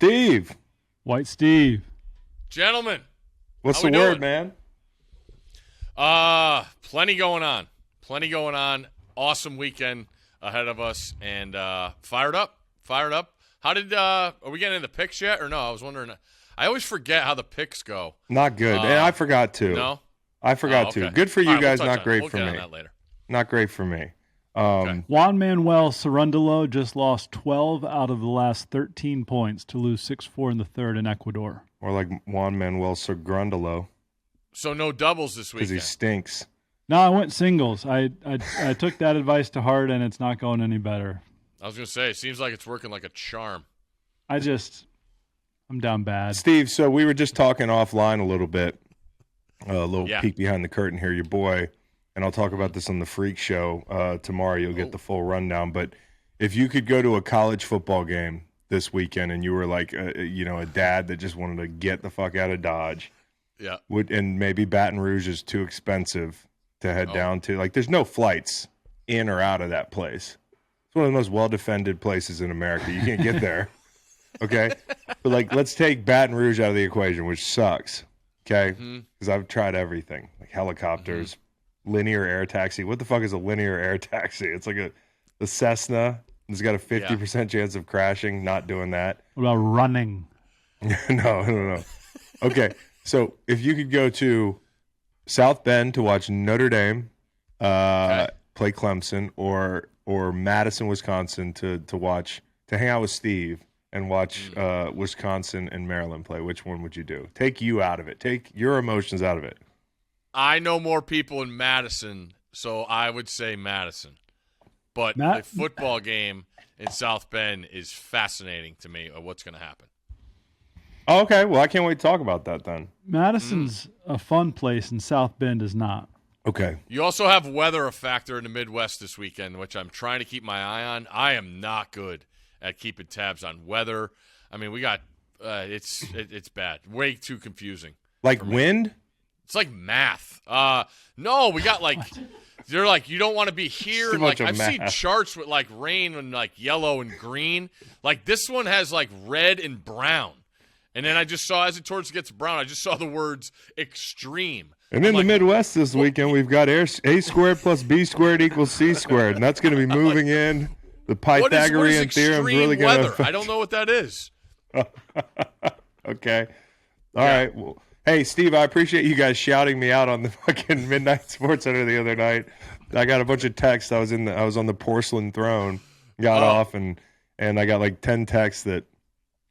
Steve. White Steve. Gentlemen. What's the word, man? Plenty going on. Awesome weekend ahead of us, and fired up. How did are we getting into the picks yet, or no? I was wondering. I always forget how the picks go. Not good. And I forgot to. No? I forgot to. Good for you guys, not great for me. We'll get on that later. Not great for me. Okay. Juan Manuel Cerundolo just lost 12 out of the last 13 points to lose 6-4 in the third in Ecuador. Or like Juan Manuel Cerundolo. So no doubles this weekend. Because he stinks. No, I went singles. I took that advice to heart, and it's not going any better. I was going to say, it seems like it's working like a charm. I'm down bad. Steve, so we were just talking offline a little bit. A little peek behind the curtain here. Your boy, and I'll talk about this on the Freak Show tomorrow. You'll get the full rundown. But if you could go to a college football game this weekend and you were like, a dad that just wanted to get the fuck out of Dodge, and maybe Baton Rouge is too expensive to head down to. Like, there's no flights in or out of that place. It's one of the most well-defended places in America. You can't get there. Okay? But, like, let's take Baton Rouge out of the equation, which sucks. Okay? Because I've tried everything. Like helicopters, linear air taxi. What the fuck is a linear air taxi? It's like a Cessna. It's got a 50% chance of crashing. Not doing that. What about running? No. Okay. So if you could go to South Bend to watch Notre Dame play Clemson, or Madison, Wisconsin to hang out with Steve and watch Wisconsin and Maryland play, which one would you do? Take you out of it. Take your emotions out of it. I know more people in Madison, so I would say Madison. But the football game in South Bend is fascinating to me of what's going to happen. Oh, okay. Well, I can't wait to talk about that then. Madison's a fun place, and South Bend is not. Okay. You also have weather a factor in the Midwest this weekend, which I'm trying to keep my eye on. I am not good at keeping tabs on weather. I mean, we got it's bad. Way too confusing. Like wind? It's like math. No, we got like they're like you don't want to be here. And like I've seen charts with like rain and like yellow and green. Like this one has like red and brown. And then I just saw as it gets brown, I just saw the words extreme. And in the Midwest this weekend, we've got A squared plus B squared equals C squared, and that's going to be moving in. The Pythagorean theorem is really going to. I don't know what that is. Okay. All right. Well, hey, Steve, I appreciate you guys shouting me out on the fucking Midnight Sports Center the other night. I got a bunch of texts. I was on the porcelain throne, got off, and I got like 10 texts that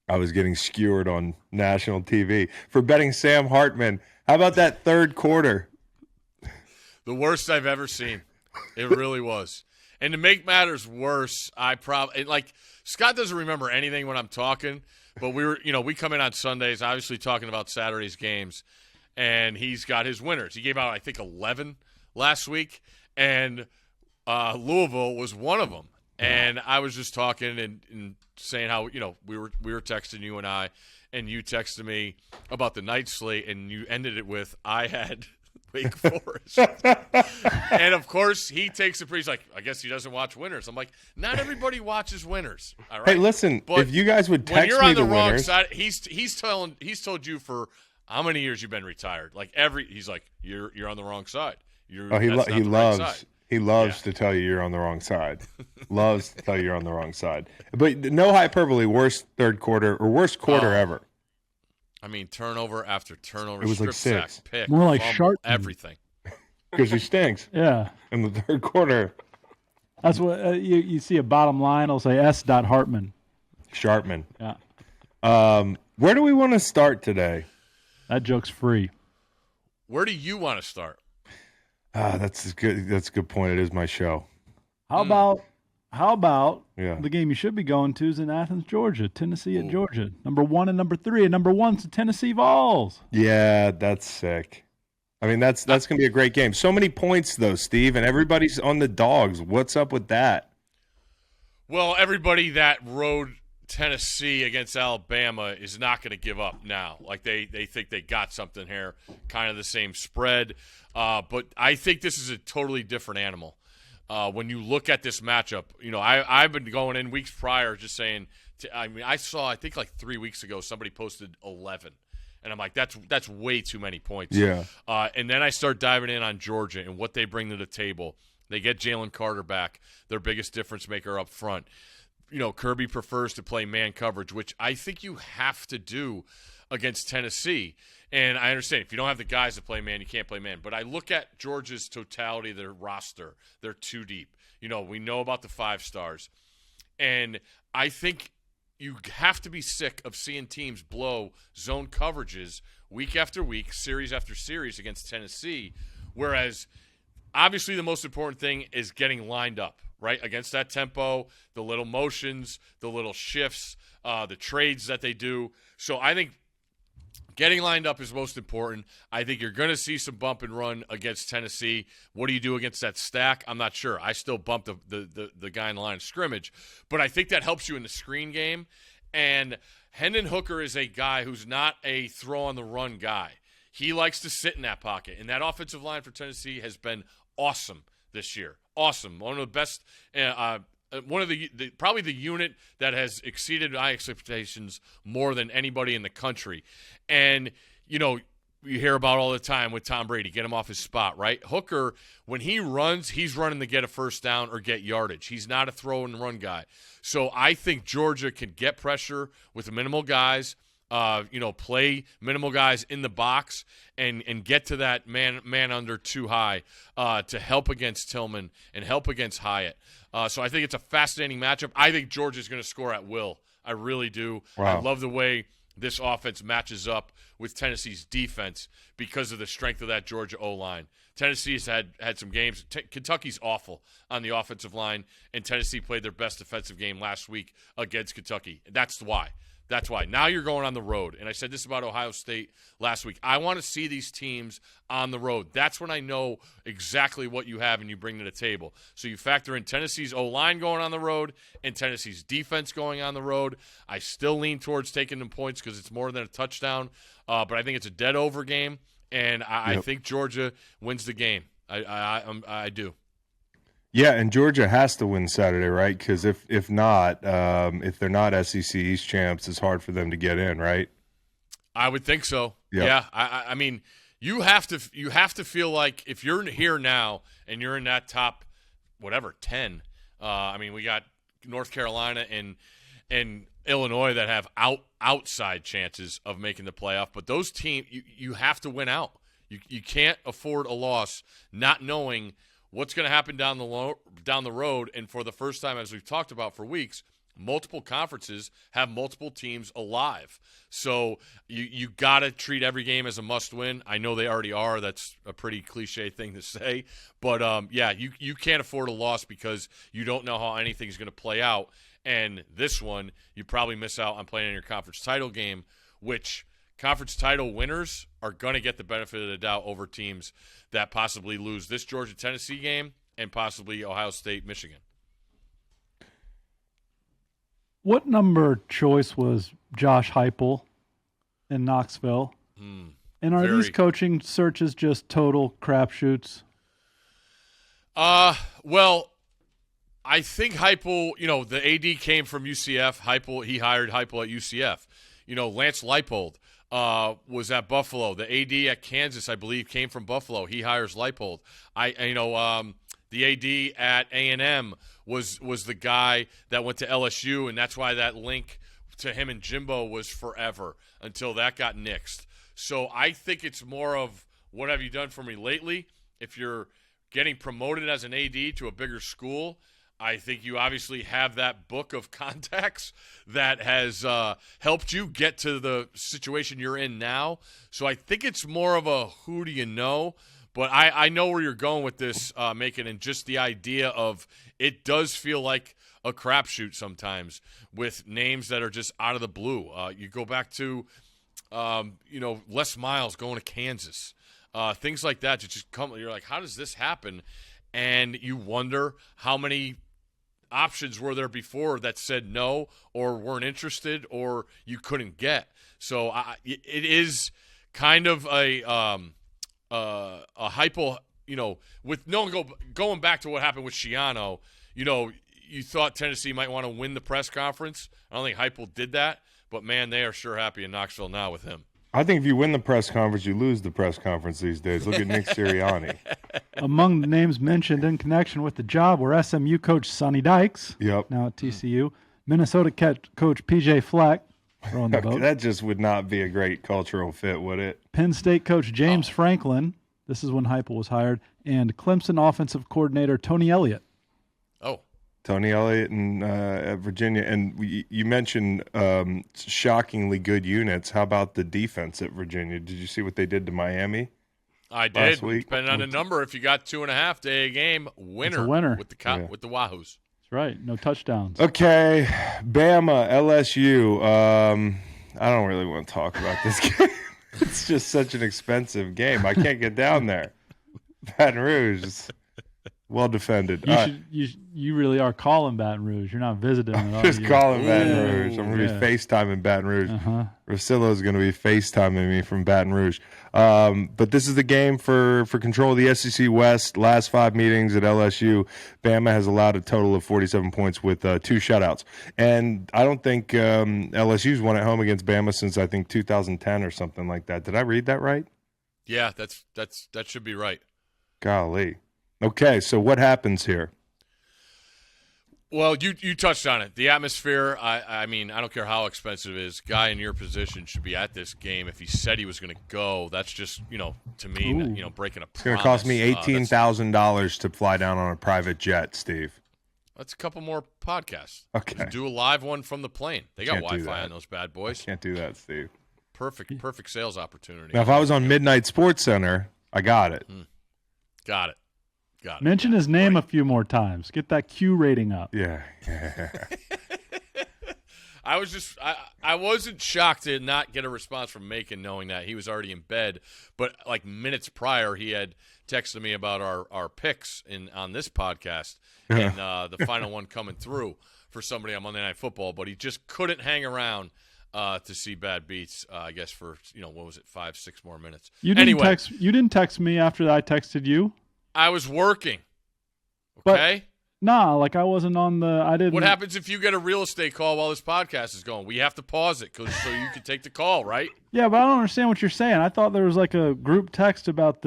I was getting skewered on national TV for betting Sam Hartman. How about that third quarter? The worst I've ever seen. It really was. And to make matters worse, Scott doesn't remember anything when I'm talking, but we come in on Sundays, obviously talking about Saturday's games, and he's got his winners. He gave out, I think, 11 last week, and Louisville was one of them. And I was just talking and saying how we were texting you and I, and you texted me about the night slate, and you ended it with I had Wake Forest, and of course he takes it. He's like, I guess he doesn't watch winners. I'm like, not everybody watches winners. All right. Hey, listen, but if you guys would text me when you're on the wrong winners, side, he's told you for how many years you've been retired. Like he's like you're on the wrong side. He loves to tell you you're on the wrong side. Loves to tell you you're on the wrong side. But no hyperbole, worst third quarter or worst quarter ever. I mean, turnover after turnover. It was like strip 6. Sack, pick, more like fumble, Shartman. everything. Because he stinks. Yeah. In the third quarter. That's what you see a bottom line. It'll say S. Hartman. Shartman. Yeah. Where do we want to start today? That joke's free. Where do you want to start? That's good. That's a good point. It is my show. How about Yeah. the game you should be going to is in Athens, Georgia, Tennessee at Georgia. Number 1 and number 3, and number 1's the Tennessee Vols. Yeah, that's sick. I mean, that's going to be a great game. So many points, though, Steve, and everybody's on the dogs. What's up with that? Well, everybody that rode Tennessee against Alabama is not going to give up now. Like they think they got something here, kind of the same spread. But I think this is a totally different animal. When you look at this matchup, I've been going in weeks prior just saying I mean, I think like 3 weeks ago somebody posted 11. And I'm like, that's way too many points. Yeah. And then I start diving in on Georgia and what they bring to the table. They get Jalen Carter back, their biggest difference maker up front. Kirby prefers to play man coverage, which I think you have to do against Tennessee. And I understand if you don't have the guys to play man, you can't play man. But I look at Georgia's totality of their roster. They're too deep. We know about the 5 stars. And I think you have to be sick of seeing teams blow zone coverages week after week, series after series against Tennessee, whereas obviously the most important thing is getting lined up, right, against that tempo, the little motions, the little shifts, the trades that they do. So I think getting lined up is most important. I think you're going to see some bump and run against Tennessee. What do you do against that stack? I'm not sure. I still bump the guy in the line of scrimmage. But I think that helps you in the screen game. And Hendon Hooker is a guy who's not a throw-on-the-run guy. He likes to sit in that pocket. And that offensive line for Tennessee has been awesome this year. Awesome. One of the best one of the probably the unit that has exceeded my expectations more than anybody in the country. And, you hear about all the time with Tom Brady, get him off his spot, right? Hooker, when he runs, he's running to get a first down or get yardage. He's not a throw and run guy. So I think Georgia can get pressure with minimal guys, play minimal guys in the box and get to that man under too high to help against Tillman and help against Hyatt. So I think it's a fascinating matchup. I think Georgia's going to score at will. I really do. Wow. I love the way this offense matches up with Tennessee's defense because of the strength of that Georgia O-line. Tennessee's had some games. Kentucky's awful on the offensive line, and Tennessee played their best defensive game last week against Kentucky. That's why. That's why. Now you're going on the road. And I said this about Ohio State last week. I want to see these teams on the road. That's when I know exactly what you have and you bring to the table. So you factor in Tennessee's O-line going on the road and Tennessee's defense going on the road. I still lean towards taking them points because it's more than a touchdown. But I think it's a dead-over game, and I think Georgia wins the game. I do. Yeah, and Georgia has to win Saturday, right? Because if not, if they're not SEC East champs, it's hard for them to get in, right? I would think so. Yep. Yeah, I mean, you have to feel like if you're here now and you're in that top, 10. I mean, we got North Carolina and Illinois that have outside chances of making the playoff, but those teams you have to win out. You can't afford a loss, not knowing what's going to happen down the road. And for the first time, as we've talked about for weeks, multiple conferences have multiple teams alive. So you got to treat every game as a must-win. I know they already are. That's a pretty cliche thing to say. But, you can't afford a loss because you don't know how anything's going to play out. And this one, you probably miss out on playing in your conference title game, which conference title winners are going to get the benefit of the doubt over teams that possibly lose this Georgia-Tennessee game and possibly Ohio State-Michigan. What number choice was Josh Heupel in Knoxville? And are these coaching searches just total crapshoots? Well, I think Heupel, the AD came from UCF. He hired Heupel at UCF. Lance Leipold was at Buffalo. The AD at Kansas, I believe, came from Buffalo. He hires Leipold. The AD at A&M was the guy that went to LSU, and that's why that link to him and Jimbo was forever until that got nixed. So I think it's more of what have you done for me lately? If you're getting promoted as an AD to a bigger school, I think you obviously have that book of contacts that has helped you get to the situation you're in now. So I think it's more of a who do you know? But I know where you're going with this, Macon, and just the idea of it does feel like a crapshoot sometimes with names that are just out of the blue. You go back to, Les Miles going to Kansas. Things like that just come. You're like, how does this happen? And you wonder how many options were there before that said no or weren't interested or you couldn't get. So it is kind of a Heupel, with no one going back to what happened with Schiano, you thought Tennessee might want to win the press conference. I don't think Heupel did that, but, man, they are sure happy in Knoxville now with him. I think if you win the press conference, you lose the press conference these days. Look at Nick Sirianni. Among the names mentioned in connection with the job were SMU coach Sonny Dykes, yep, now at TCU, Minnesota coach PJ Fleck, throwing the boat. That just would not be a great cultural fit, would it? Penn State coach James Franklin, this is when Heupel was hired, and Clemson offensive coordinator Tony Elliott. Oh. Tony Elliott and at Virginia. And you mentioned shockingly good units. How about the defense at Virginia? Did you see what they did to Miami? I did. Depending on the number, if you got 2.5 day a game, winner. It's a winner. With the Wahoos. That's right. No touchdowns. Okay. Bama, LSU. I don't really want to talk about this game. It's just such an expensive game. I can't get down there. Baton Rouge is well defended. You really are calling Baton Rouge. You're not visiting at all. Just calling Baton Rouge. I'm going to be FaceTiming Baton Rouge. Rosillo's going to be FaceTiming me from Baton Rouge. But this is the game for control of the SEC West. Last 5 meetings at LSU, Bama has allowed a total of 47 points with 2 shutouts. And I don't think LSU's won at home against Bama since, I think, 2010 or something like that. Did I read that right? Yeah, that should be right. Golly. Okay, so what happens here? Well, you touched on it. The atmosphere, I mean, I don't care how expensive it is. Guy in your position should be at this game. If he said he was going to go, that's just, to me, breaking a promise. It's going to cost me $18,000 to fly down on a private jet, Steve. That's a couple more podcasts. Okay. Just do a live one from the plane. They got Wi-Fi on those bad boys. I can't do that, Steve. Perfect sales opportunity. Now, if I was on Midnight Sports Center, I got it. Got it. Mention his name a few more times. Get that Q rating up. Yeah. I wasn't shocked to not get a response from Macon knowing that he was already in bed, but like minutes prior he had texted me about our picks on this podcast and the final one coming through for somebody on Monday Night Football, but he just couldn't hang around to see bad beats, I guess for, what was it, 5-6 more minutes. You didn't text me after I texted you. I was working. Okay? But, I wasn't on I didn't. What happens if you get a real estate call while this podcast is going? We have to pause it so you can take the call, right? Yeah, but I don't understand what you're saying. I thought there was like a group text about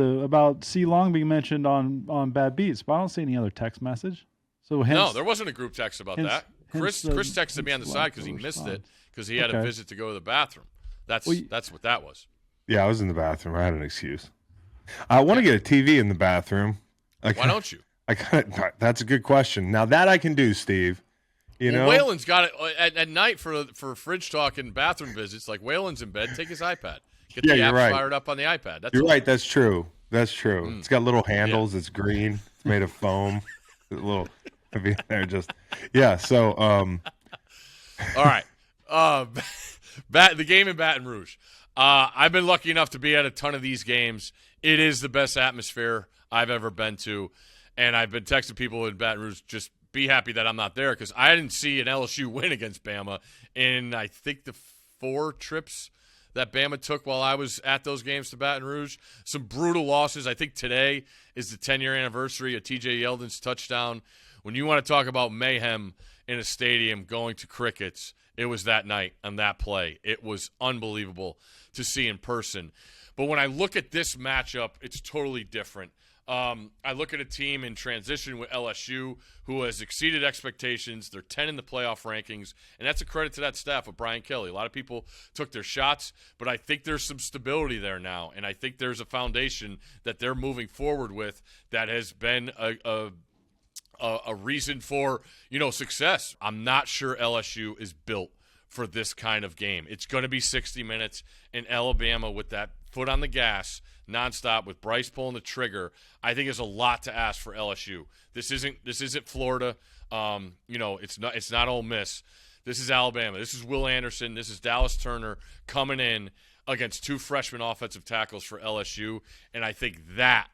C. Long being mentioned on Bad Beats, but I don't see any other text message. So no, there wasn't a group text about that. Chris texted me on the side because he missed it because he had a visit to go to the bathroom. That's what that was. Yeah, I was in the bathroom. I had an excuse. I want to get a TV in the bathroom. Why don't you? That's a good question. Now that I can do, Steve. Waylon's got it at night for fridge talk and bathroom visits. Like Waylon's in bed, take his iPad. Get the app fired up on the iPad. You're right. That's true. It's got little handles. Yeah. It's green. It's made of foam. A little there. So. All right. The game in Baton Rouge. I've been lucky enough to be at a ton of these games. It is the best atmosphere I've ever been to, and I've been texting people in Baton Rouge, just be happy that I'm not there because I didn't see an LSU win against Bama in, I think, the 4 trips that Bama took while I was at those games to Baton Rouge. Some brutal losses. I think today is the 10-year anniversary of T.J. Yeldon's touchdown. When you want to talk about mayhem in a stadium going to crickets, it was that night and that play. It was unbelievable to see in person. But when I look at this matchup, it's totally different. I look at a team in transition with LSU who has exceeded expectations. They're 10 in the playoff rankings, and that's a credit to that staff with Brian Kelly. A lot of people took their shots, but I think there's some stability there now, and I think there's a foundation that they're moving forward with that has been a reason for, success. I'm not sure LSU is built for this kind of game. It's going to be 60 minutes in Alabama with that foot on the gas nonstop with Bryce pulling the trigger. I think is a lot to ask for LSU. This isn't Florida. It's not Ole Miss. This is Alabama. This is Will Anderson. This is Dallas Turner coming in against 2 freshman offensive tackles for LSU, and I think that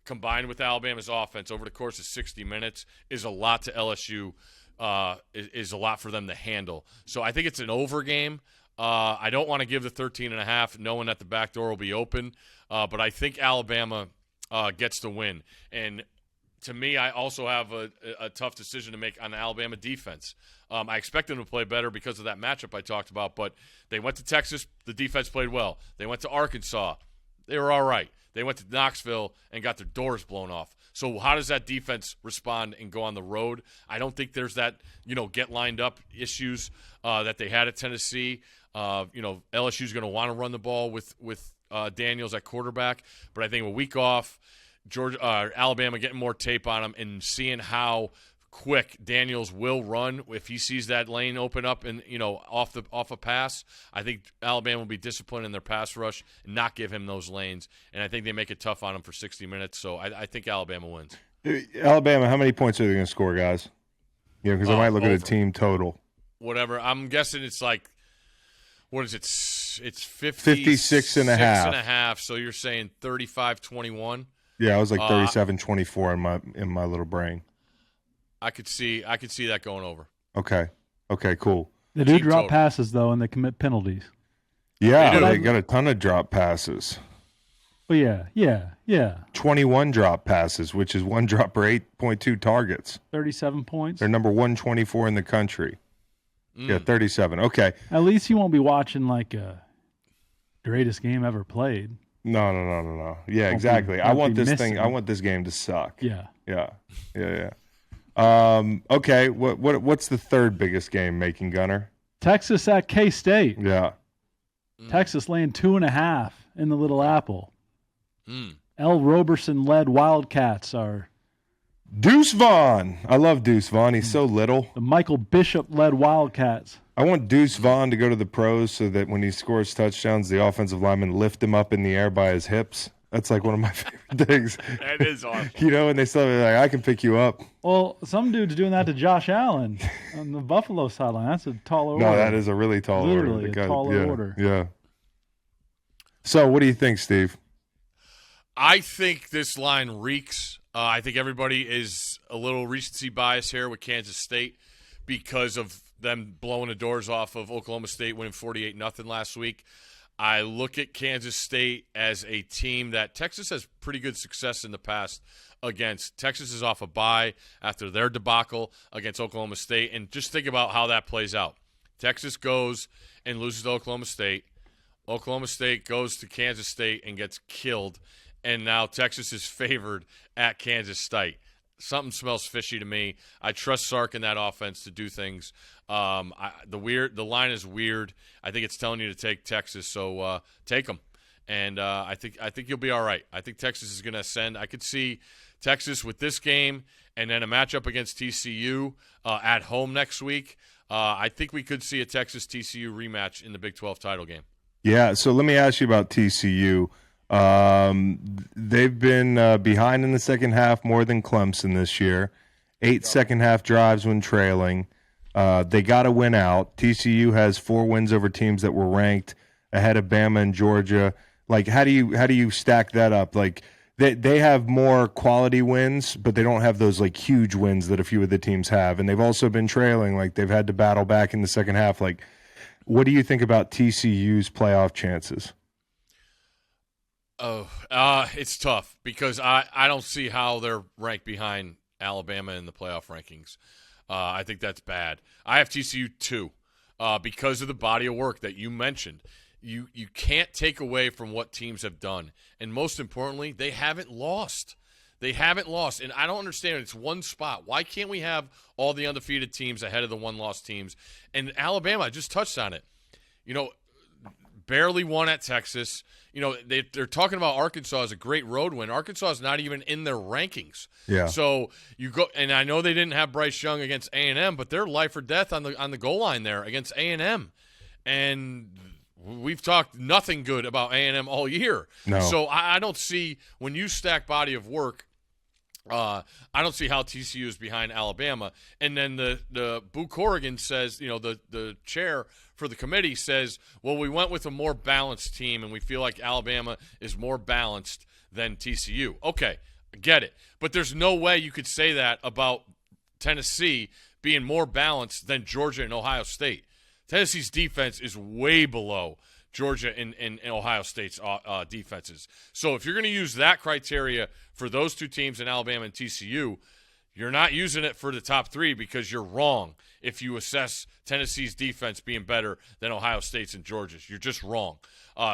combined with Alabama's offense over the course of 60 minutes is a lot to LSU. Is a lot for them to handle. So I think it's an over game. I don't want to give the 13.5 knowing that the back door will be open, but I think Alabama gets the win. And to me, I also have a tough decision to make on the Alabama defense. I expect them to play better because of that matchup I talked about, but they went to Texas, the defense played well. They went to Arkansas, they were all right. They went to Knoxville and got their doors blown off. So how does that defense respond and go on the road? I don't think there's that, get lined up issues that they had at Tennessee. LSU's going to want to run the ball with Daniels at quarterback, but I think a week off, Alabama getting more tape on him and seeing how quick Daniels will run if he sees that lane open up and off a pass. I think Alabama will be disciplined in their pass rush and not give him those lanes, and I think they make it tough on him for 60 minutes. So I think Alabama wins. Alabama, how many points are they going to score, guys? Because I might look at a team total. Whatever. I'm guessing it's like, what is it? It's 56 and a half. So you're saying 35-21. Yeah, I was like 37-24 in my little brain. I could see that going over. Okay, cool. They do drop passes though, and they commit penalties. Yeah, they got a ton of drop passes. Well, yeah. 21 drop passes, which is one drop per 8.2 targets. 37 points. They're number 124 in the country. Yeah, 37. Okay. At least you won't be watching like a greatest game ever played. No. Yeah, exactly. I want this game to suck. Yeah. Okay. What's the third biggest game making, Gunner? Texas at K-State. Yeah. Texas laying 2.5 in the Little Apple. L. Roberson-led Wildcats are. Deuce Vaughn. I love Deuce Vaughn. He's so little. The Michael Bishop-led Wildcats. I want Deuce Vaughn to go to the pros so that when he scores touchdowns, the offensive linemen lift him up in the air by his hips. That's like one of my favorite things. That is awesome. And they still like, I can pick you up. Well, some dude's doing that to Josh Allen on the Buffalo sideline. That's a tall order. No, that is a really tall order. Literally a tall order. Yeah. So what do you think, Steve? I think this line reeks. I think everybody is a little recency bias here with Kansas State because of them blowing the doors off of Oklahoma State winning 48-0 last week. I look at Kansas State as a team that Texas has pretty good success in the past against. Texas is off a bye after their debacle against Oklahoma State. And just think about how that plays out. Texas goes and loses to Oklahoma State. Oklahoma State goes to Kansas State and gets killed. And now Texas is favored at Kansas State. Something smells fishy to me. I trust Sark in that offense to do things. The line is weird. I think it's telling you to take Texas, so take them. And I think you'll be all right. I think Texas is going to ascend. I could see Texas with this game and then a matchup against TCU at home next week. I think we could see a Texas-TCU rematch in the Big 12 title game. Yeah, so let me ask you about TCU. They've been behind in the second half more than Clemson this year. 8 second-half drives when trailing. They got to win out. TCU has 4 wins over teams that were ranked ahead of Bama and Georgia. Like, how do you stack that up? Like, they have more quality wins, but they don't have those like huge wins that a few of the teams have. And they've also been trailing. Like, they've had to battle back in the second half. Like, what do you think about TCU's playoff chances? Oh, it's tough because I don't see how they're ranked behind Alabama in the playoff rankings. I think that's bad. I have TCU 2 because of the body of work that you mentioned. You can't take away from what teams have done. And most importantly, they haven't lost. They haven't lost. And I don't understand. It's one spot. Why can't we have all the undefeated teams ahead of the one-loss teams? And Alabama, I just touched on it. Barely won at Texas. They're talking about Arkansas as a great road win. Arkansas is not even in their rankings. Yeah. So you go, and I know they didn't have Bryce Young against A&M, but they're life or death on the goal line there against A&M. And we've talked nothing good about A&M all year. No. So I don't see, when you stack body of work, I don't see how TCU is behind Alabama. And then the Boo Corrigan says, the chair for the committee says, well, we went with a more balanced team, and we feel like Alabama is more balanced than TCU. Okay, I get it. But there's no way you could say that about Tennessee being more balanced than Georgia and Ohio State. Tennessee's defense is way below Georgia and Ohio State's defenses. So if you're going to use that criteria for those two teams in Alabama and TCU, you're not using it for the top three because you're wrong if you assess Tennessee's defense being better than Ohio State's and Georgia's. You're just wrong.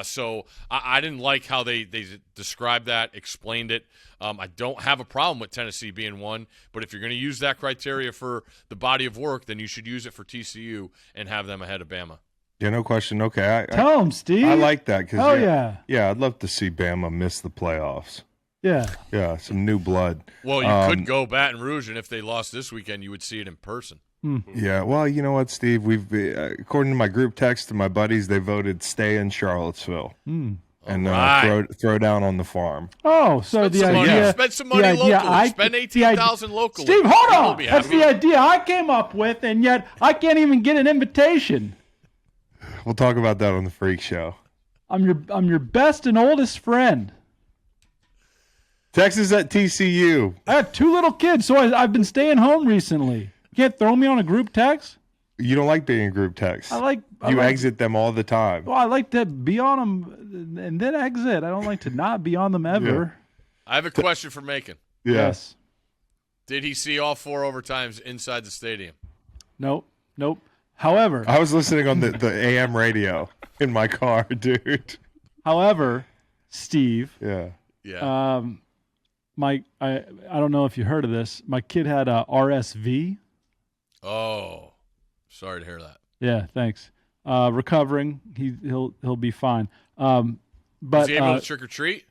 So I didn't like how they described that, explained it. I don't have a problem with Tennessee being one, but if you're going to use that criteria for the body of work, then you should use it for TCU and have them ahead of Bama. Yeah, no question. Okay. Tell them, Steve. I like that. Oh, yeah. Yeah, I'd love to see Bama miss the playoffs. Yeah. Yeah, some new blood. Well, you could go Baton Rouge, and if they lost this weekend, you would see it in person. Yeah, well, you know what, Steve? We've according to my group text to my buddies, they voted stay in Charlottesville and throw down on the farm. Oh, so the idea spend some money locally. Spend $18,000 locally. Steve, hold on. That's the idea I came up with, and yet I can't even get an invitation. We'll talk about that on the Freak Show. I'm your best and oldest friend. Texas at TCU. I have 2 little kids, so I've been staying home recently. You can't throw me on a group text? You don't like being in group text. I exit them all the time. Well, I like to be on them and then exit. I don't like to not be on them ever. Yeah. I have a question for Macon. Yeah. Yes. Did he see all 4 overtimes inside the stadium? Nope. However, I was listening on the AM radio in my car, dude. However, Steve. Yeah. I don't know if you heard of this. My kid had a RSV. Oh, sorry to hear that. Yeah, thanks. Recovering. He'll be fine. But is he able to trick or treat?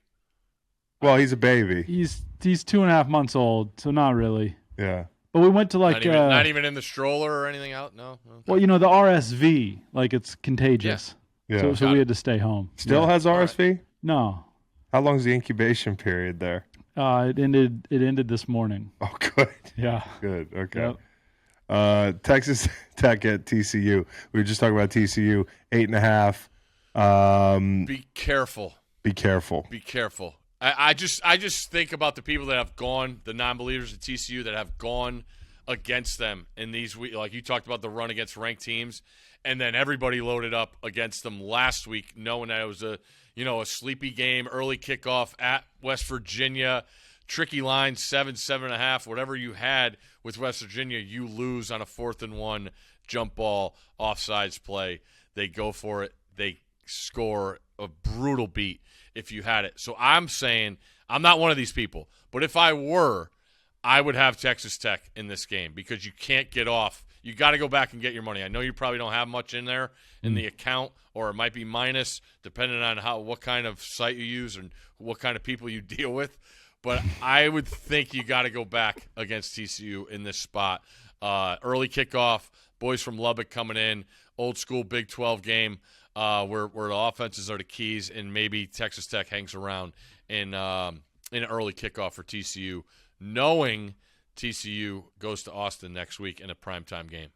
Well, he's a baby. He's 2.5 months old, so not really. Yeah. But we went to not even in the stroller or anything out. No. Okay. Well, the RSV, it's contagious. Yeah. So we had to stay home. Still has RSV? Right. No. How long's the incubation period there? It ended this morning. Oh, good. Yeah. Good. Okay. Yep. Texas Tech at TCU. We were just talking about TCU, 8.5. Be careful. Be careful. Be careful. I just think about the people that have gone, the non-believers at TCU that have gone against them in these weeks. Like you talked about the run against ranked teams, and then everybody loaded up against them last week, knowing that it was a sleepy game, early kickoff at West Virginia, tricky line, 7.5, whatever you had with West Virginia, you lose on a 4th and 1 jump ball, offsides play. They go for it. They score a brutal beat if you had it. So I'm saying, I'm not one of these people, but if I were, I would have Texas Tech in this game because you can't get off. You got to go back and get your money. I know you probably don't have much in there in the account, or it might be minus, depending on what kind of site you use and what kind of people you deal with. But I would think you got to go back against TCU in this spot. Early kickoff, boys from Lubbock coming in, old school Big 12 game where the offenses are the keys, and maybe Texas Tech hangs around in an early kickoff for TCU, knowing TCU goes to Austin next week in a primetime game.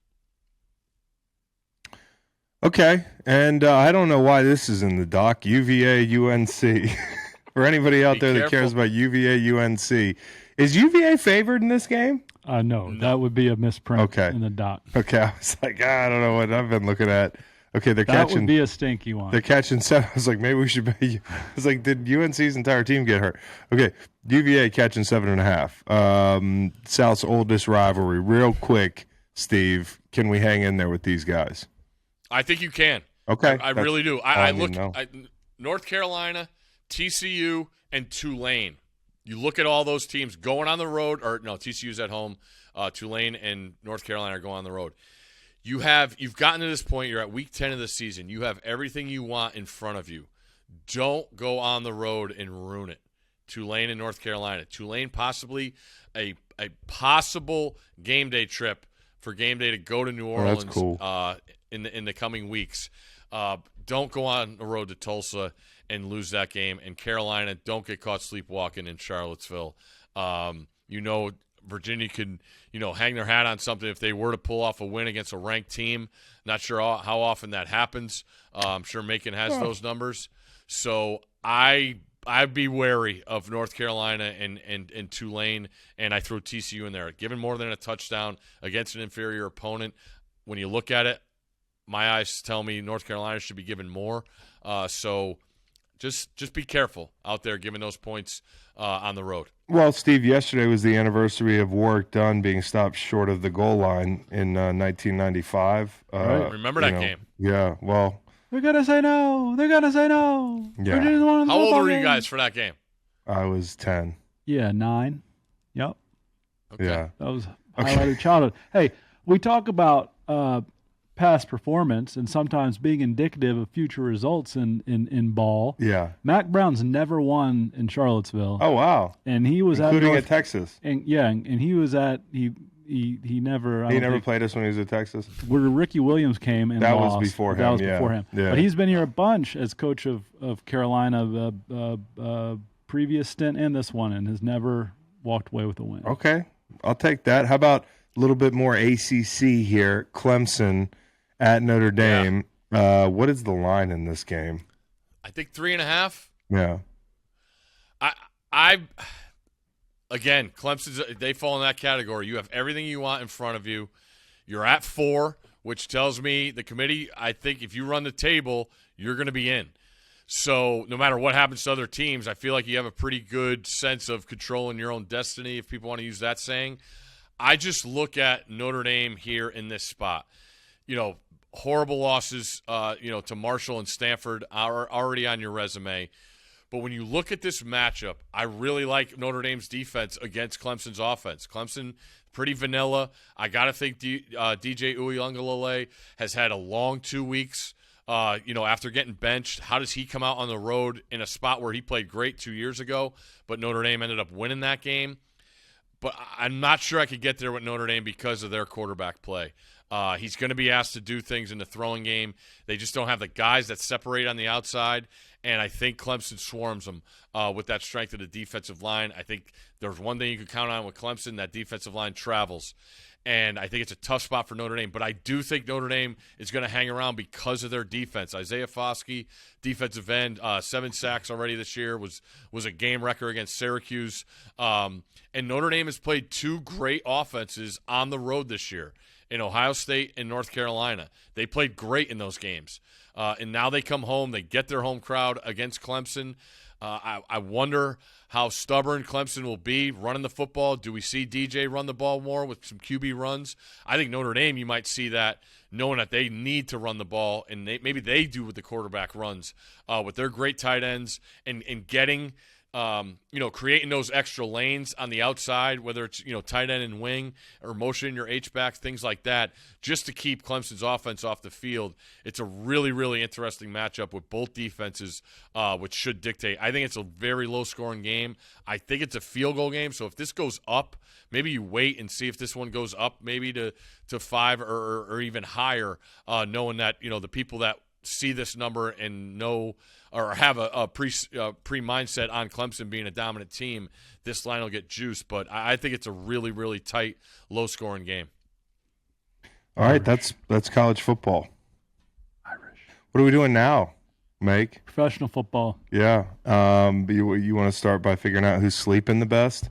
Okay, and I don't know why this is in the doc. UVA UNC. For anybody out there that cares about UVA UNC, is UVA favored in this game? No, that would be a misprint in the doc. Okay, I was like, I don't know what I've been looking at. Okay, that would be a stinky one. They're catching 7. I was like, maybe we should pay. I was like, did UNC's entire team get hurt? Okay, UVA catching 7.5. South's oldest rivalry. Real quick, Steve, can we hang in there with these guys? I think you can. Okay, I really do. I look at North Carolina, TCU, and Tulane. You look at all those teams going on the road, or no, TCU's at home. Tulane and North Carolina are going on the road. You've gotten to this point. You're at week 10 of the season. You have everything you want in front of you. Don't go on the road and ruin it. Tulane and North Carolina. Tulane possibly a possible game day trip for game day to go to New Orleans. That's cool. In the coming weeks. Don't go on the road to Tulsa and lose that game. And Carolina, don't get caught sleepwalking in Charlottesville. Virginia could, hang their hat on something if they were to pull off a win against a ranked team. Not sure how often that happens. I'm sure Macon has those numbers. So I'd be wary of North Carolina and Tulane, and I throw TCU in there. Given more than a touchdown against an inferior opponent, when you look at it, my eyes tell me North Carolina should be given more. So just be careful out there giving those points on the road. Well, Steve, yesterday was the anniversary of Warwick Dunn being stopped short of the goal line in 1995. Right. Remember that game? Yeah, well. They're going to say no. They're going to say no. Yeah. How old were you guys for that game? I was 10. Yeah, 9. Yep. Okay. Yeah. That was highlighted childhood. Hey, we talk about past performance and sometimes being indicative of future results in ball. Yeah. Mac Brown's never won in Charlottesville. Oh, wow. And he was including at Texas. And he was at he never played us when he was at Texas. Where Ricky Williams came and that lost. was before him. That was before him. Yeah. But he's been here a bunch as coach of Carolina, previous stint and this one, and has never walked away with a win. Okay, I'll take that. How about a little bit more ACC here? Clemson at Notre Dame. Yeah. What is the line in this game? I think 3.5. Yeah. Again, Clemson's, they fall in that category. You have everything you want in front of you. You're at 4, which tells me the committee, I think if you run the table, you're going to be in. So no matter what happens to other teams, I feel like you have a pretty good sense of controlling your own destiny, if people want to use that saying. I just look at Notre Dame here in this spot. Horrible losses, to Marshall and Stanford are already on your resume. But when you look at this matchup, I really like Notre Dame's defense against Clemson's offense. Clemson, pretty vanilla. I got to think DJ Uiagalelei has had a long 2 weeks, after getting benched. How does he come out on the road in a spot where he played great 2 years ago, but Notre Dame ended up winning that game? But I'm not sure I could get there with Notre Dame because of their quarterback play. He's going to be asked to do things in the throwing game. They just don't have the guys that separate on the outside, and I think Clemson swarms them with that strength of the defensive line. I think there's one thing you can count on with Clemson, that defensive line travels. And I think it's a tough spot for Notre Dame. But I do think Notre Dame is going to hang around because of their defense. Isaiah Foskey, defensive end, 7 sacks already this year, was a game wrecker against Syracuse. And Notre Dame has played 2 great offenses on the road this year in Ohio State and North Carolina. They played great in those games. And now they come home. They get their home crowd against Clemson. I wonder how stubborn Clemson will be running the football. Do we see DJ run the ball more with some QB runs? I think Notre Dame, you might see that, knowing that they need to run the ball, and maybe they do with the quarterback runs with their great tight ends and getting – creating those extra lanes on the outside, whether it's, tight end and wing or motion your H-backs, things like that, just to keep Clemson's offense off the field. It's a really, really interesting matchup with both defenses, which should dictate. I think it's a very low-scoring game. I think it's a field goal game, so if this goes up, maybe you wait and see if this one goes up maybe to 5 or even higher, knowing that, the people that see this number and know or have a pre-mindset on Clemson being a dominant team, this line will get juiced. But I think it's a really, really tight, low-scoring game. All right, that's college football. Irish. What are we doing now, Mike? Professional football. Yeah. You want to start by figuring out who's sleeping the best?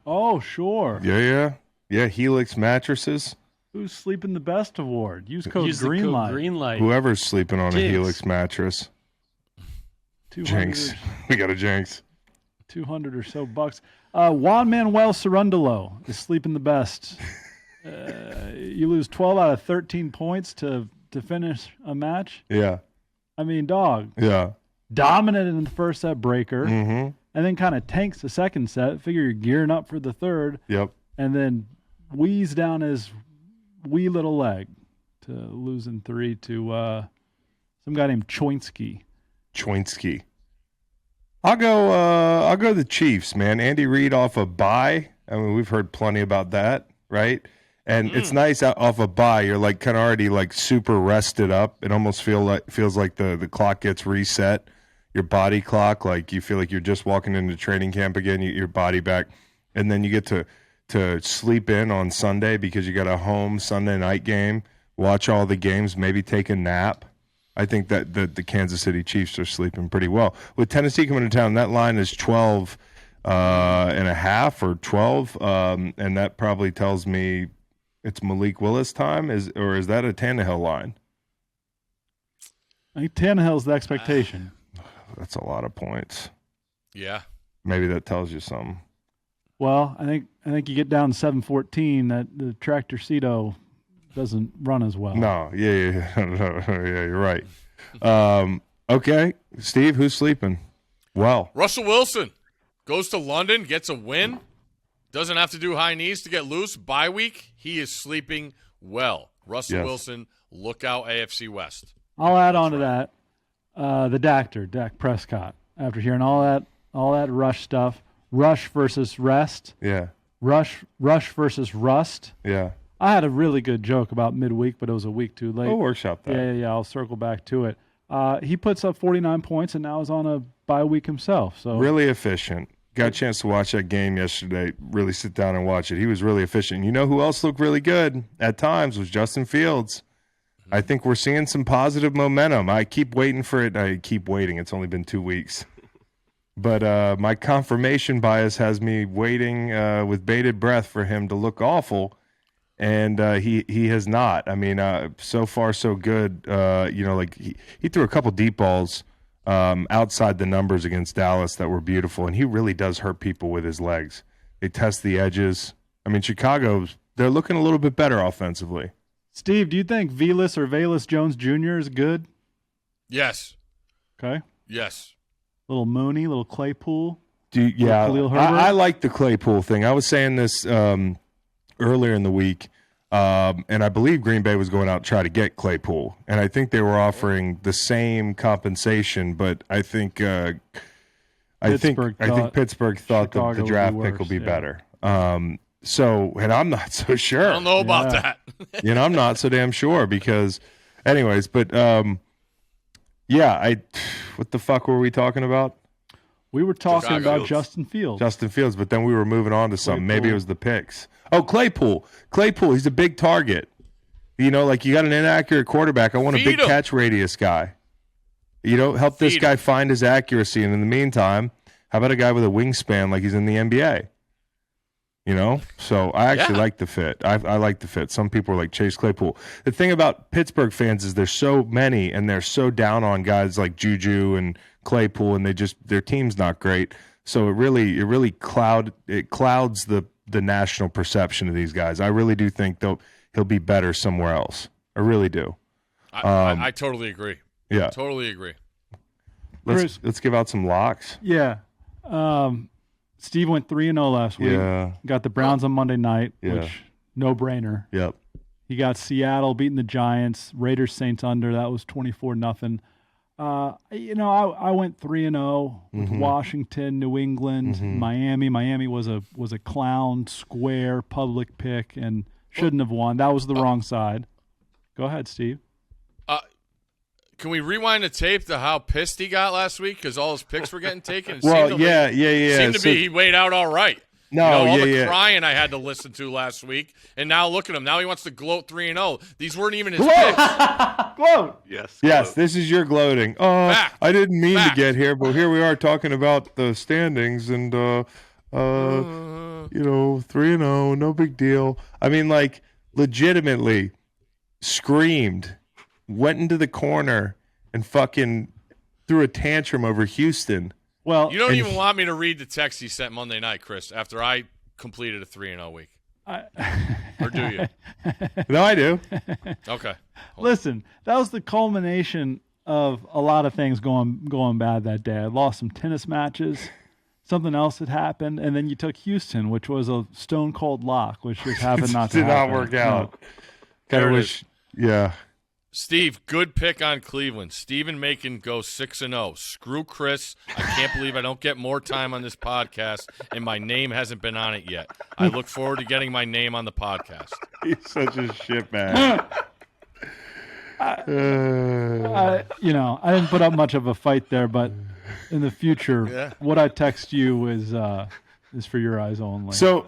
Oh, sure. Yeah, Helix mattresses. Who's sleeping the best award? Use code Greenlight. Whoever's sleeping on a Helix mattress. Jinx. We got a jinx. 200 or so bucks. Juan Manuel Cerundolo is sleeping the best. You lose 12 out of 13 points to finish a match. Yeah. I mean, dog. Yeah. Dominant in the first set breaker. Mm-hmm. And then kind of tanks the second set. Figure you're gearing up for the third. Yep. And then wheeze down his wee little leg to losing 3 to some guy named Choinsky. I'll go the Chiefs, man. Andy Reid off a bye. I mean, we've heard plenty about that, right? And it's nice off a bye. You're like kind of already like super rested up. It almost feels like the clock gets reset. Your body clock, like you feel like you're just walking into training camp again. Your body back, and then you get to sleep in on Sunday because you got a home Sunday night game. Watch all the games, maybe take a nap. I think that the Kansas City Chiefs are sleeping pretty well. With Tennessee coming to town, that line is 12 and a half or 12, and that probably tells me it's Malik Willis time. Is that a Tannehill line? I think Tannehill's the expectation. That's a lot of points. Yeah. Maybe that tells you something. Well, I think you get down to 7-14, that the Tractorcito doesn't run as well. No, yeah, you're right. Okay, Steve, who's sleeping? Well, Russell Wilson goes to London, gets a win, doesn't have to do high knees to get loose. Bye week, he is sleeping well. Russell Wilson, look out AFC West. I'll add on to that the Dak Prescott. After hearing all that Rush stuff, Rush versus Rest. Yeah. Rush versus Rust. Yeah. I had a really good joke about midweek, but it was a week too late. We'll workshop that. Yeah. I'll circle back to it. He puts up 49 points and now is on a bye week himself. So really efficient. Got a chance to watch that game yesterday. Really sit down and watch it. He was really efficient. You know who else looked really good at times was Justin Fields. I think we're seeing some positive momentum. I keep waiting for it. I keep waiting. It's only been 2 weeks. But my confirmation bias has me waiting with bated breath for him to look awful, and he has not. I mean, so far so good. He threw a couple deep balls outside the numbers against Dallas that were beautiful, and he really does hurt people with his legs. They test the edges. I mean, they're looking a little bit better offensively. Steve, do you think Velus Jones Jr. is good? Yes. Okay. Yes. Little Mooney, little Claypool. I like the Claypool thing. I was saying this earlier in the week, and I believe Green Bay was going out to try to get Claypool, and I think they were offering the same compensation, but I think Pittsburgh thought that the draft pick will be better. And I'm not so sure. I don't know about that. I'm not so damn sure because, anyways, but what the fuck were we talking about? We were talking about Justin Fields. But then we were moving on to something. Maybe it was the picks. Oh, Claypool, he's a big target. You got an inaccurate quarterback. I want a big catch radius guy. Help this guy find his accuracy. And in the meantime, how about a guy with a wingspan like he's in the NBA? So I actually like the fit. I like the fit. Some people are like Chase Claypool. The thing about Pittsburgh fans is there's so many, and they're so down on guys like Juju and Claypool, and their team's not great. So it really clouds the national perception of these guys. I really do think he'll be better somewhere else. I really do. I totally agree. Yeah, totally agree. Let's give out some locks. Yeah. Steve went 3-0 last week. Yeah. Got the Browns on Monday night, which no-brainer. Yep. He got Seattle beating the Giants, Raiders Saints under. That was 24-0. I went 3-0 with Washington, New England, Miami. Miami was a clown square public pick and shouldn't have won. That was the wrong side. Go ahead, Steve. Can we rewind the tape to how pissed he got last week because all his picks were getting taken? Seemed to be he weighed out all right. All the crying I had to listen to last week, and now look at him. Now he wants to gloat 3-0. These weren't even his picks. Gloat. Yes, this is your gloating. Fact. I didn't mean to get here, but here we are talking about the standings and 3-0, no big deal. I mean, like, legitimately screamed, went into the corner, and fucking threw a tantrum over Houston. Well, you don't even want me to read the text he sent Monday night, Chris, after I completed a 3-0 week. Or do you? No, I do. Okay. Listen, that was the culmination of a lot of things going bad that day. I lost some tennis matches. Something else had happened, and then you took Houston, which was a stone cold lock, which just happened not to happen. Did not work out. Kind of wish. Yeah. Steve, good pick on Cleveland. Stephen Macon goes 6-0. Screw Chris. I can't believe I don't get more time on this podcast, and my name hasn't been on it yet. I look forward to getting my name on the podcast. He's such a shit man. I didn't put up much of a fight there, but in the future, what I text you is for your eyes only. So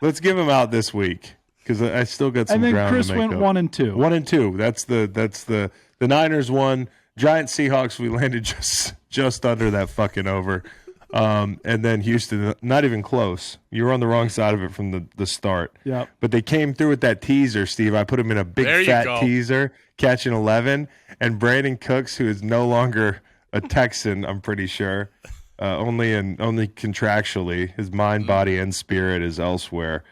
let's give him out this week. Because I still got some ground to make up. And then Chris went 1-2. 1-2. That's the Niners won. Giants Seahawks. We landed just under that fucking over. And then Houston, not even close. You were on the wrong side of it from the start. Yep. But they came through with that teaser, Steve. I put him in a big fat teaser, catching 11. And Brandon Cooks, who is no longer a Texan, I'm pretty sure, only contractually, his mind, body, and spirit is elsewhere.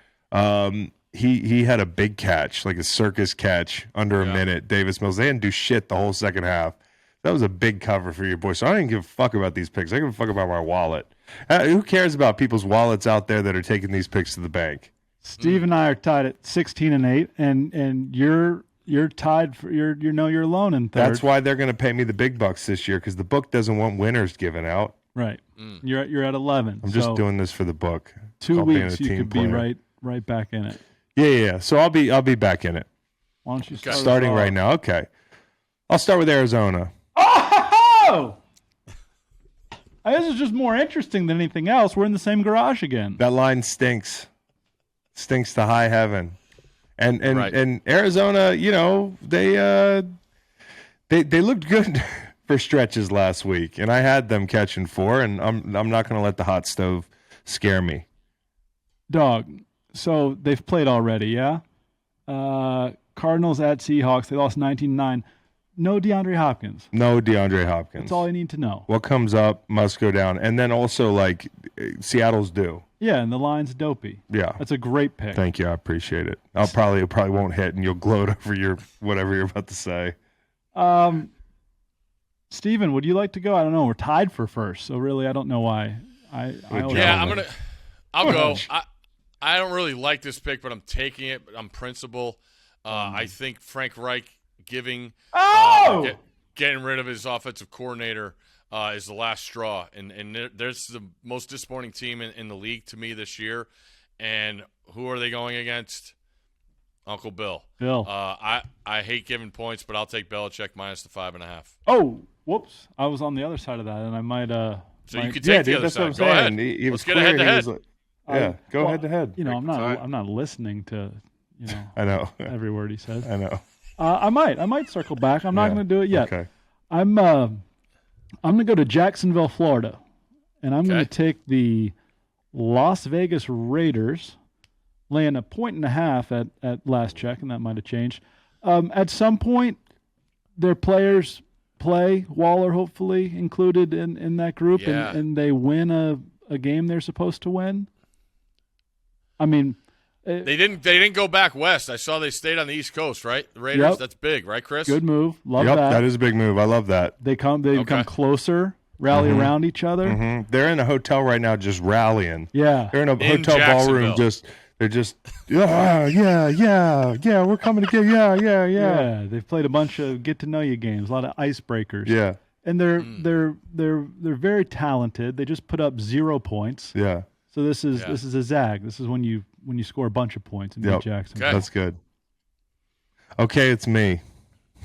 He had a big catch, like a circus catch, under a minute. Davis Mills. They didn't do shit the whole second half. That was a big cover for your boy. So I didn't give a fuck about these picks. I give a fuck about my wallet. Who cares about people's wallets out there that are taking these picks to the bank? Steve and I are tied at 16-8, and you're tied for you're alone in third. That's why they're going to pay me the big bucks this year, because the book doesn't want winners given out. Right. You're at 11. I'm just doing this for the book. 2 weeks you could be right back in it. Yeah. So I'll be back in it. Why don't you start starting right now? Okay. I'll start with Arizona. Oh! This is just more interesting than anything else. We're in the same garage again. That line stinks to high heaven, and Arizona, they looked good for stretches last week, and I had them catching 4, and I'm not going to let the hot stove scare me. Dog. So they've played already, yeah. Cardinals at Seahawks. They lost 19-9. No DeAndre Hopkins. That's all I need to know. What comes up must go down. And then also, Seattle's due. Yeah, and the line's dopey. Yeah. That's a great pick. Thank you. I appreciate it. It probably won't hit, and you'll gloat over whatever you're about to say. Steven, would you like to go? I don't know. We're tied for first, so really I don't know why. I'll go. I don't really like this pick, but I'm taking it. I'm principle. I think Frank Reich getting rid of his offensive coordinator is the last straw, and there's the most disappointing team in the league to me this year. And who are they going against? Uncle Bill. I hate giving points, but I'll take Belichick minus the 5.5. Oh, whoops! I was on the other side of that, and I might. So you could take the other side. Go ahead. Let's get a head-to-head. Go head-to-head. I'm not listening to. I know every word he says. I know. I might circle back. I'm not going to do it yet. Okay. I'm going to go to Jacksonville, Florida, and I'm going to take the Las Vegas Raiders, laying 1.5 at last check, and that might have changed. At some point, their players play, Waller hopefully included in that group, and they win a game they're supposed to win. I mean. They didn't go back west. I saw they stayed on the East Coast, right? The Raiders, yep. That's big, right, Chris? Good move. Love that. That is a big move. I love that. They become closer, rally around each other. Mm-hmm. They're in a hotel right now just rallying. Yeah. They're in a hotel ballroom they're just we're coming to get Yeah, they've played a bunch of get to know you games, a lot of icebreakers. Yeah. And they're very talented. They just put up 0 points. Yeah. So this is a zag. This is when you score a bunch of points and beat Jackson. Okay. That's good. Okay, it's me.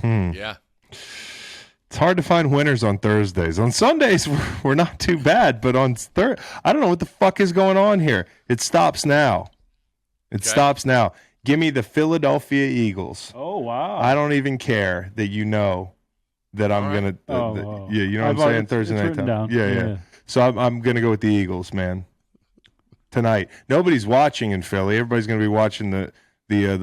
Yeah. It's hard to find winners on Thursdays. On Sundays, we're not too bad, but on I don't know what the fuck is going on here. It stops now. Stops now. Give me the Philadelphia Eagles. Oh, wow. I don't even care that that I'm going to you know what I'm saying? Thursday night time. Yeah. So I'm going to go with the Eagles, man. Tonight, nobody's watching in Philly. Everybody's going to be watching the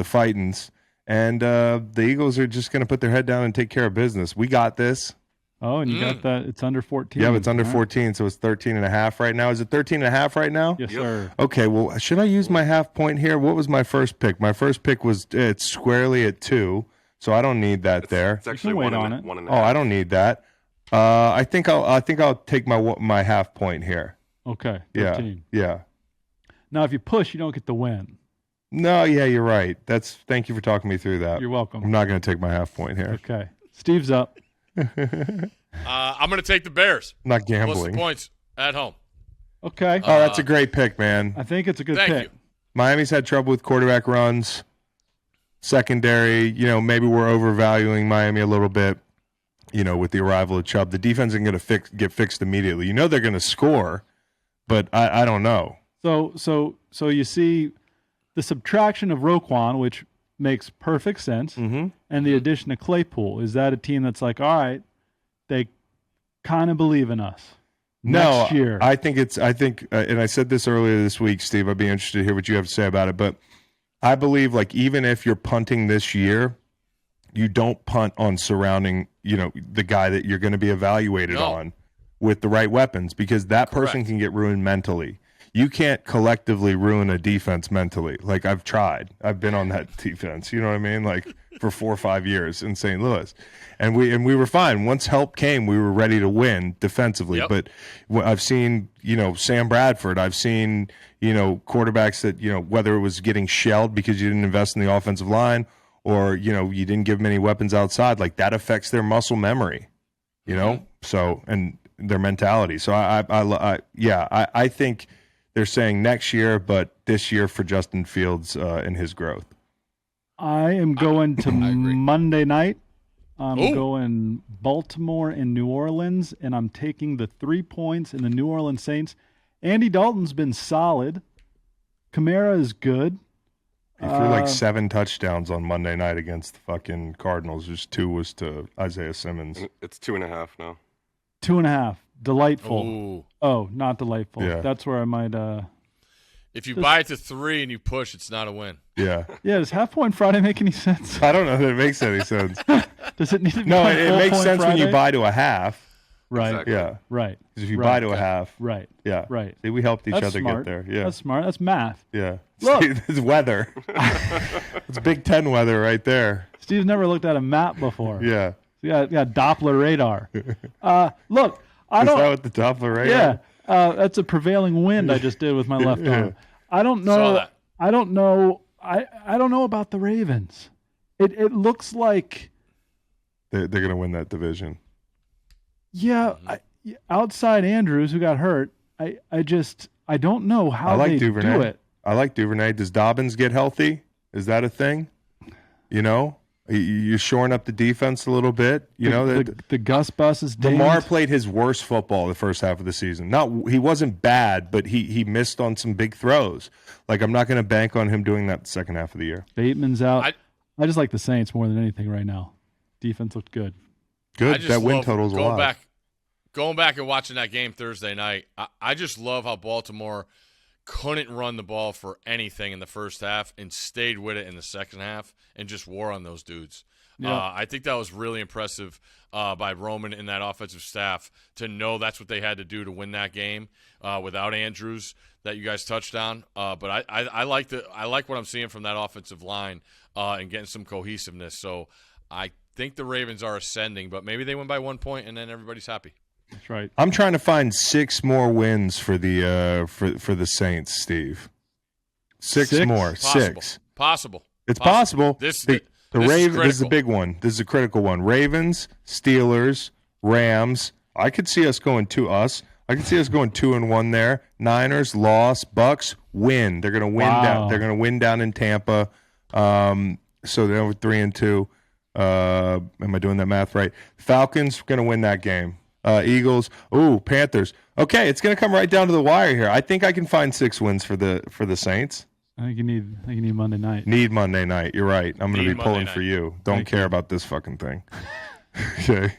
fightings, and the Eagles are just going to put their head down and take care of business. We got this. Oh, and you got that. It's under 14. Yeah, but it's under 14, so it's 13.5 right now. Is it 13.5 right now? Yes, sir. Okay, well, should I use my half point here? What was my first pick? My first pick was it's squarely at 2, so I don't need that there. It's actually wait one on and it. one and a Oh, half. I don't need that. I think I'll take my half point here. Okay. 13. Yeah. Now, if you push, you don't get the win. No, yeah, you're right. Thank you for talking me through that. You're welcome. I'm not going to take my half point here. Okay. Steve's up. I'm going to take the Bears. I'm not Plus gambling. the points at home. Okay. Oh, that's a great pick, man. I think it's a good Thank pick. you. Miami's had trouble with quarterback runs. Secondary, maybe we're overvaluing Miami a little bit, with the arrival of Chubb. The defense isn't going to get fixed immediately. They're going to score, but I don't know. So you see the subtraction of Roquan, which makes perfect sense, and the addition of Claypool. Is that a team that's like, all right, they kind of believe in us? next year. I think, and I said this earlier this week, Steve, I'd be interested to hear what you have to say about it, but I believe like even if you're punting this year, you don't punt on surrounding, the guy that you're going to be evaluated on with the right weapons, because that person can get ruined mentally. You can't collectively ruin a defense mentally. Like I've tried. I've been on that defense, you know what I mean? Like for 4 or 5 years in St. Louis. And we were fine. Once help came, we were ready to win defensively. Yep. But I've seen, Sam Bradford. I've seen, quarterbacks that, whether it was getting shelled because you didn't invest in the offensive line or, you didn't give them any weapons outside, like that affects their muscle memory, So, and their mentality. So I think they're saying next year, but this year for Justin Fields and his growth. I am going to Monday night. I'm going Baltimore and New Orleans, and I'm taking the 3 points in the New Orleans Saints. Andy Dalton's been solid. Kamara is good. He threw like 7 touchdowns on Monday night against the fucking Cardinals. Just 2 was to Isaiah Simmons. It's 2.5 now. 2.5. Delightful. Ooh. Oh, not delightful. Yeah. That's where I might if you buy it to 3 and you push, it's not a win. Yeah. Yeah, does Half Point Friday make any sense? I don't know if it makes any sense. Does it need to be No, it makes sense Friday? when you buy to a half. Right. Exactly. Yeah. Right. Because if you buy to a half. Right. Yeah. Right. See, we helped each That's other smart. get there. Yeah. That's smart. That's math. Yeah. Look. See, it's weather. It's Big Ten weather right there. Steve's never looked at a map before. Yeah. Yeah, Doppler radar. Look, Is that what the Doppler radar? Yeah, that's a prevailing wind I just did with my left arm. I don't know. Saw that. I don't know. I don't know about the Ravens. It looks like They're going to win that division. yeah. Outside Andrews, who got hurt, I don't know how they do it. I like Duvernay. Does Dobbins get healthy? Is that a thing? You're shoring up the defense a little bit. The Gus Bus is dinged. Lamar played his worst football the first half of the season. He wasn't bad, but he missed on some big throws. Like I'm not going to bank on him doing that the second half of the year. Bateman's out. I just like the Saints more than anything right now. Defense looked good. Good. That win total's a lot. Going back and watching that game Thursday night, I just love how Baltimore couldn't run the ball for anything in the first half and stayed with it in the second half and just wore on those dudes. Yeah. I think that was really impressive by Roman and that offensive staff to know that's what they had to do to win that game without Andrews that you guys touched on. But I like what I'm seeing from that offensive line and getting some cohesiveness. So I think the Ravens are ascending, but maybe they win by 1 point and then everybody's happy. That's right. I'm trying to find 6 more wins for the for the Saints, Steve. Six more. Possible. 6. Possible. It's possible. The Ravens. This is a big one. This is a critical one. Ravens, Steelers, Rams. I could see us going 2-1 there. Niners, loss. Bucks, win. They're going to win down. They're going to win down in Tampa. So they're over 3-2. Am I doing that math right? Falcons going to win that game. Eagles. Panthers. Okay, it's going to come right down to the wire here. I think I can find 6 wins for the Saints. I think you need Monday night. Need Monday night. You're right. I'm going to be pulling for you. Don't care about this fucking thing. Okay.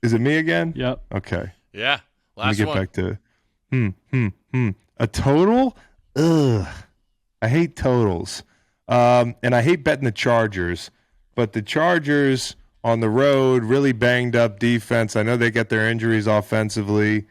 Is it me again? Yep. Okay. Yeah. Let me get back to a total. Ugh. I hate totals. And I hate betting the Chargers, but the Chargers on the road, really banged up defense. I know they get their injuries offensively.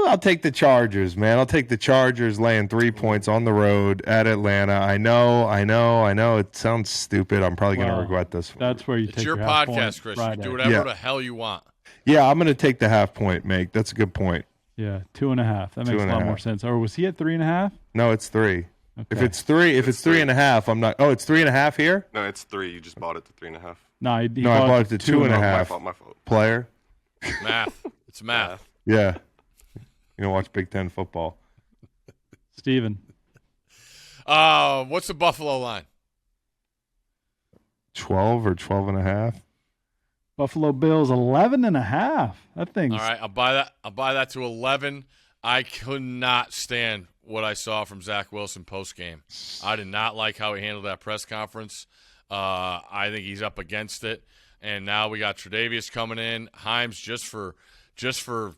I'll take the Chargers, man. I'll take the Chargers laying 3 points on the road at Atlanta. I know. It sounds stupid. I'm probably going to regret this one. That's where you take your podcast, Chris. You do whatever the hell you want. Yeah, I'm going to take the half point, Make. That's a good point. Yeah, 2.5. That makes a lot more sense. Or was he at 3.5? No, it's 3. Okay. If it's 3.5, I'm not. Oh, it's 3.5 here? No, it's 3. You just bought it to 3.5. No, I bought it to 2.5. My fault. Player. Math. It's math. Yeah. You know, watch Big Ten football. Steven. What's the Buffalo line? 12 or 12.5. Buffalo Bills 11.5. That thing's all right. I'll buy that to 11. I could not stand what I saw from Zach Wilson post game. I did not like how he handled that press conference. I think he's up against it. And now we got Tre'Davious coming in. Himes just for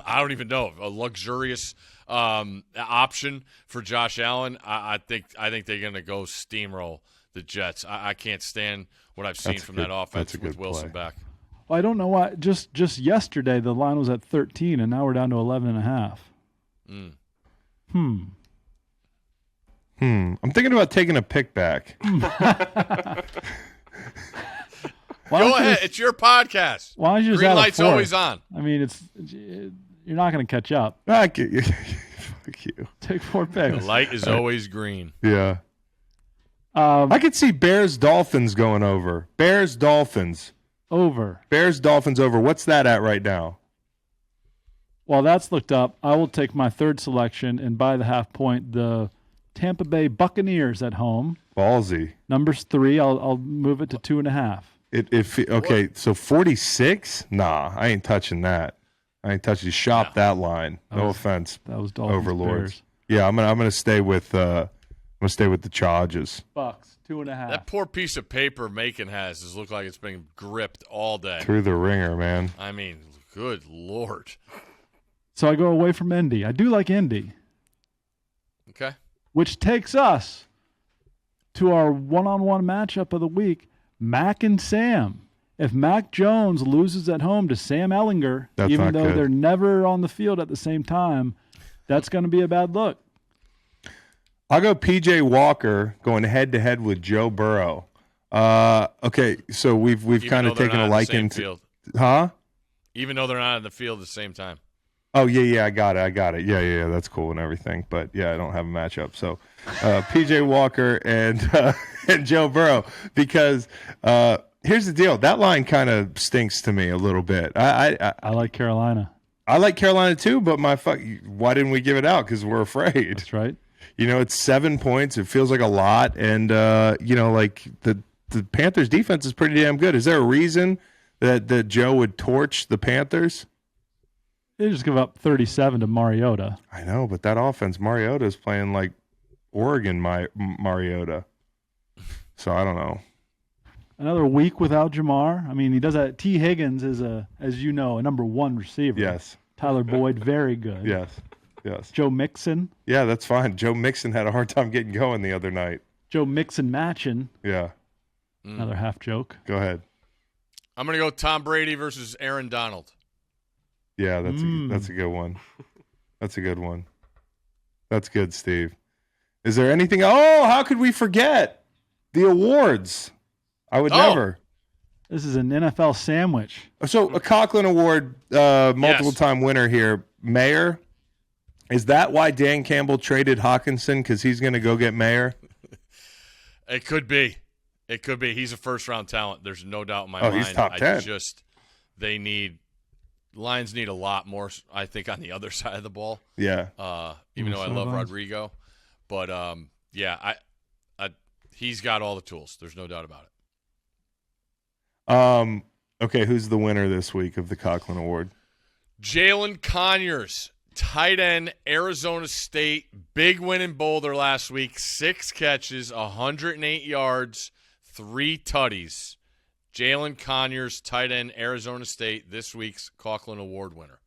I don't even know, a luxurious option for Josh Allen. I think they're going to go steamroll the Jets. I can't stand what I've seen from that offense with Wilson back. Well, I don't know why. Just yesterday, the line was at 13, and now we're down to 11.5. I'm thinking about taking a pick back. Go ahead. It's your podcast. Why don't you just Green add light's a fourth? always on. I mean, you're not going to catch up. Fuck you. Take 4 picks. The light is always green. Yeah. I could see Bears-Dolphins going over. Bears-Dolphins. Over. Bears-Dolphins over. What's that at right now? While that's looked up, I will take my third selection and buy the half point. The Tampa Bay Buccaneers at home. Ballsy. Numbers 3. I'll move it to 2.5. Okay, so 46? Nah, I ain't touching that. I ain't touching. Shop that line. No offense. That was Dolphins Overlords. Bears. Yeah, I'm gonna stay with the Chargers. Bucks 2.5. That poor piece of paper Macon has look like it's been gripped all day. Through the ringer, man. I mean, good Lord. So I go away from Indy. I do like Indy. Okay. Which takes us to our one-on-one matchup of the week, Mac and Sam. If Mac Jones loses at home to Sam Ehlinger, even though they're never on the field at the same time, that's going to be a bad look. I'll go P.J. Walker going head-to-head with Joe Burrow. Okay, so we've kind of taken a liking to – huh? Even though they're not on the field at the same time. Oh, yeah, I got it. Yeah, that's cool and everything. But, yeah, I don't have a matchup. So, P.J. Walker and Joe Burrow, because here's the deal. That line kind of stinks to me a little bit. I like Carolina. I like Carolina too, but why didn't we give it out? Because we're afraid. That's right. It's 7 points. It feels like a lot. And, like the Panthers defense is pretty damn good. Is there a reason that Joe would torch the Panthers? They just give up 37 to Mariota. I know, but that offense, Mariota is playing like Oregon Mariota. So I don't know. Another week without Jamar. I mean, he does that. T. Higgins is as you know, a number 1 receiver. Yes. Tyler Boyd, very good. Yes. Joe Mixon. Yeah, that's fine. Joe Mixon had a hard time getting going the other night. Joe Mixon matching. Yeah. Another half joke. Go ahead. I'm going to go Tom Brady versus Aaron Donald. Yeah, that's a good one. That's a good one. That's good, Steve. Is there anything? Oh, how could we forget the awards? I would never. This is an NFL sandwich. So a Conklin Award, multiple-time winner here. Mayer. Is that why Dan Campbell traded Hawkinson? Because he's going to go get Mayer? It could be. He's a first-round talent. There's no doubt in my mind. He's top 10. Lions need a lot more, I think, on the other side of the ball. Yeah. Even though I love Rodrigo. But, he's got all the tools. There's no doubt about it. Okay, who's the winner this week of the Conklin Award? Jalen Conyers, tight end, Arizona State. Big win in Boulder last week. 6 catches, 108 yards, 3 tutties. Jalen Conyers, tight end, Arizona State, this week's Conklin Award winner.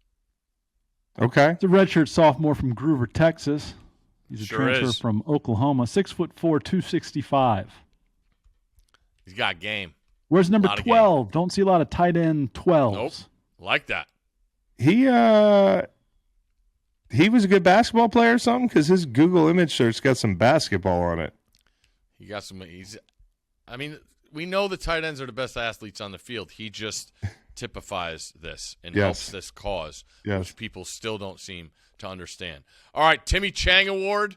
Okay. It's a redshirt sophomore from Groover, Texas. He's a transfer from Oklahoma. 6'4", 265. He's got game. Where's number 12? Don't see a lot of tight end 12s. Nope. Like that. He was a good basketball player or something? Because his Google image search got some basketball on it. He got some. We know the tight ends are the best athletes on the field. He just typifies this and helps this cause, which people still don't seem to understand. All right, Timmy Chang Award.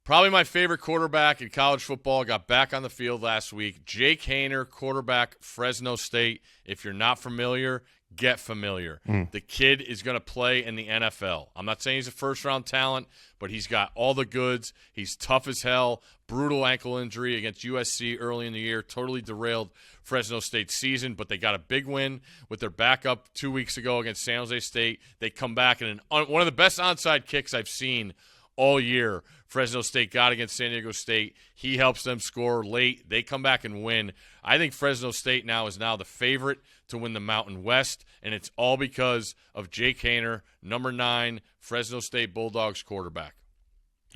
Probably my favorite quarterback in college football. Got back on the field last week. Jake Haener, quarterback, Fresno State. If you're not familiar, get familiar. The kid is going to play in the NFL. I'm not saying he's a first-round talent, but he's got all the goods. He's tough as hell. Brutal ankle injury against USC early in the year. Totally derailed Fresno State's season, but they got a big win with their backup 2 weeks ago against San Jose State. They come back in one of the best onside kicks I've seen all year Fresno State got against San Diego State. He helps them score late. They come back and win. I think Fresno State is now the favorite to win the Mountain West, and it's all because of Jake Haener, number 9, Fresno State Bulldogs quarterback.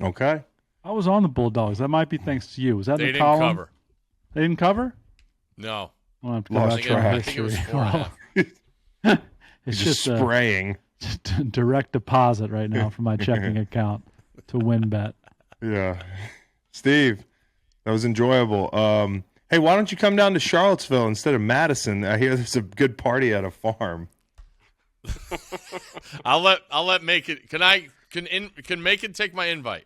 Okay. I was on the Bulldogs. That might be thanks to you. Was that They the didn't column? cover. They didn't cover? No. I'll have to go Lost back to track. our I think it was history. 4.5. It's just just spraying. a direct deposit right now from my checking account to WinBet. Yeah. Steve, that was enjoyable. Hey, why don't you come down to Charlottesville instead of Madison? I hear there's a good party at a farm. I'll let Macon. Can Macon take my invite?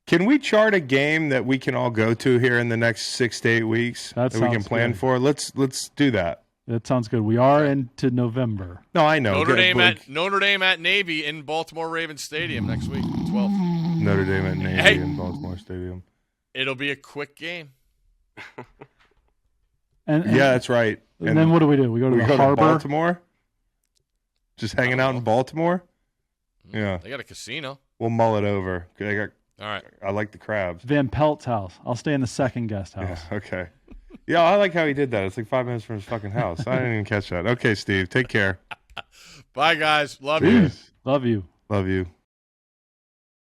Can we chart a game that we can all go to here in the next 6 to 8 weeks That we can sounds plan good. for? Let's do that. That sounds good. We are into November. No, I know. Notre Dame at Navy in Baltimore Ravens Stadium next week, 12th. Notre Dame at Navy in Baltimore Stadium. It'll be a quick game. And Yeah, that's right. And then what do? We go to we the go harbor. to Baltimore? Just hanging out in Baltimore? Yeah. They got a casino. We'll mull it over. All right. I like the crabs. Van Pelt's house. I'll stay in the second guest house. Yeah, okay. Yeah, I like how he did that. It's like 5 minutes from his fucking house. I didn't even catch that. Okay, Steve. Take care. Bye, guys. Love you. Love you. Love you.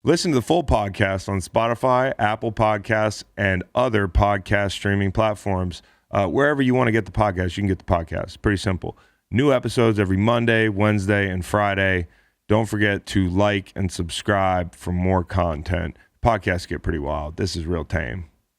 Listen to the full podcast on Spotify, Apple Podcasts, and other podcast streaming platforms. Wherever you want to get the podcast, you can get the podcast. Pretty simple. New episodes every Monday, Wednesday, and Friday. Don't forget to like and subscribe for more content. Podcasts get pretty wild. This is real tame.